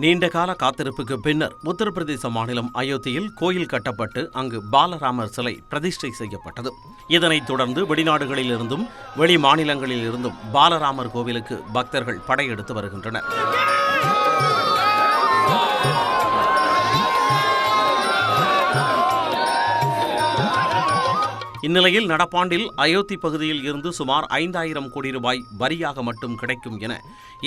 நீண்டகால காத்திருப்புக்கு பின்னர் உத்தரப்பிரதேச மாநிலம் அயோத்தியில் கோயில் கட்டப்பட்டு அங்கு பாலராமர் சிலை பிரதிஷ்டை செய்யப்பட்டது. இதனைத் தொடர்ந்து வெளிநாடுகளில் இருந்தும் வெளி மாநிலங்களில் இருந்தும் பாலராமர் கோவிலுக்கு பக்தர்கள் படையெடுத்து வருகின்றனர். இந்நிலையில் நடப்பாண்டில் அயோத்தி பகுதியில் இருந்து சுமார் 5,000 கோடி ரூபாய் வரியாக மட்டும் கிடைக்கும் என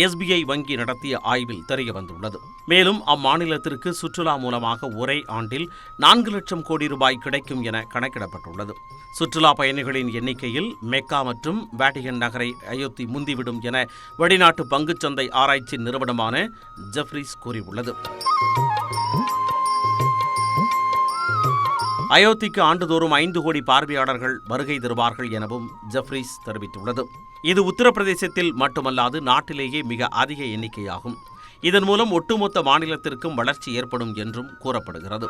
SBI வங்கி நடத்திய ஆய்வில் தெரியவந்துள்ளது. மேலும் அம்மாநிலத்திற்கு சுற்றுலா மூலமாக ஒரே ஆண்டில் 4 லட்சம் கோடி ரூபாய் கிடைக்கும் என கணக்கிடப்பட்டுள்ளது. சுற்றுலா பயணிகளின் எண்ணிக்கையில் மெக்கா மற்றும் வேட்டிகன் நகரை அயோத்தி முந்திவிடும் என வெளிநாட்டு பங்குச்சந்தை ஆராய்ச்சி நிறுவனமான ஜெஃப்ரீஸ் கூறியுள்ளது. அயோத்திக்கு ஆண்டுதோறும் 5 கோடி பார்வையாளர்கள் வருகை தருவார்கள் எனவும் ஜெஃப்ரீஸ் தெரிவித்துள்ளது. இது உத்தரப்பிரதேசத்தில் மட்டுமல்லாது நாட்டிலேயே மிக அதிக எண்ணிக்கையாகும். இதன் மூலம் ஒட்டுமொத்த மாநிலத்திற்கும் வளர்ச்சி ஏற்படும் என்றும் கூறப்படுகிறது.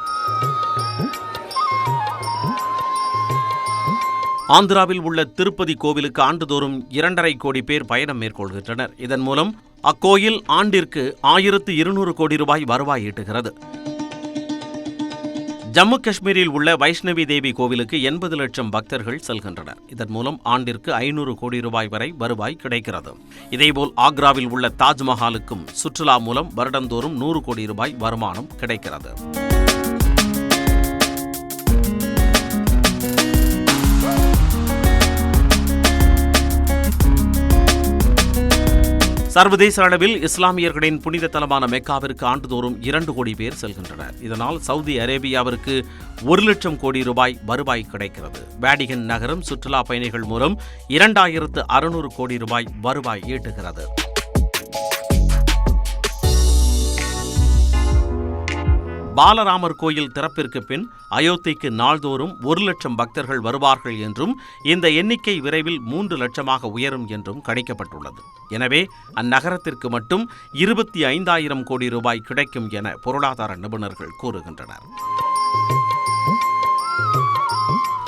ஆந்திராவில் உள்ள திருப்பதி கோவிலுக்கு ஆண்டுதோறும் 2.5 கோடி பேர் பயணம் மேற்கொள்கின்றனர். இதன் மூலம் அக்கோயில் ஆண்டிற்கு 1200 கோடி ரூபாய் வருவாய் ஈட்டுகிறது. ஜம்மு காஷ்மீரில் உள்ள வைஷ்ணவி தேவி கோவிலுக்கு 80 லட்சம் பக்தர்கள் செல்கின்றனர். இதன் மூலம் ஆண்டிற்கு 500 கோடி ரூபாய் வரை வருவாய் கிடைக்கிறது. இதேபோல் ஆக்ராவில் உள்ள தாஜ்மஹாலுக்கும் சுற்றுலா மூலம் வருடந்தோறும் 100 கோடி ரூபாய் வருமானம் கிடைக்கிறது. சர்வதேச அளவில் இஸ்லாமியர்களின் புனித தலமான மெக்காவிற்கு ஆண்டுதோறும் 2 கோடி பேர் செல்கின்றனர். இதனால் சவுதி அரேபியாவிற்கு 1 லட்சம் கோடி ரூபாய் வருவாய் கிடைக்கிறது. வேட்டிகன் நகரம் சுற்றுலா பயணிகள் மூலம் 2600 கோடி ரூபாய் வருவாய் ஈட்டுகிறது. பாலராமர் கோயில் திறப்பிற்கு பின் அயோத்திக்கு நாள்தோறும் 1 லட்சம் பக்தர்கள் வருவார்கள் என்றும் இந்த எண்ணிக்கை விரைவில் 3 லட்சமாக உயரும் என்றும் கணிக்கப்பட்டுள்ளது. எனவே அந்நகரத்திற்கு மட்டும் 25,000 கோடி ரூபாய் கிடைக்கும் என பொருளாதார நிபுணர்கள் கூறுகின்றனர்.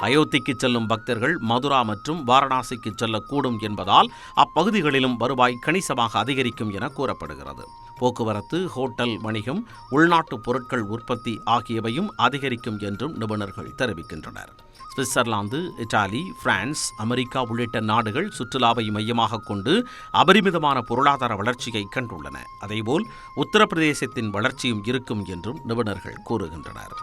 அயோத்திக்கு செல்லும் பக்தர்கள் மதுரா மற்றும் வாரணாசிக்கு செல்லக்கூடும் என்பதால் அப்பகுதிகளிலும் வருவாய் கணிசமாக அதிகரிக்கும் என கூறப்படுகிறது. போக்குவரத்து, ஹோட்டல் வணிகம், உள்நாட்டு பொருட்கள் உற்பத்தி ஆகியவையும் அதிகரிக்கும் என்றும் நிபுணர்கள் தெரிவிக்கின்றனர். சுவிட்சர்லாந்து, இத்தாலி, பிரான்ஸ், அமெரிக்கா உள்ளிட்ட நாடுகள் சுற்றுலாவை மையமாக கொண்டு அபரிமிதமான பொருளாதார வளர்ச்சியை கண்டுள்ளன. அதேபோல் உத்தரப்பிரதேசத்தின் வளர்ச்சியும் இருக்கும் என்றும் நிபுணர்கள் கூறுகின்றனர்.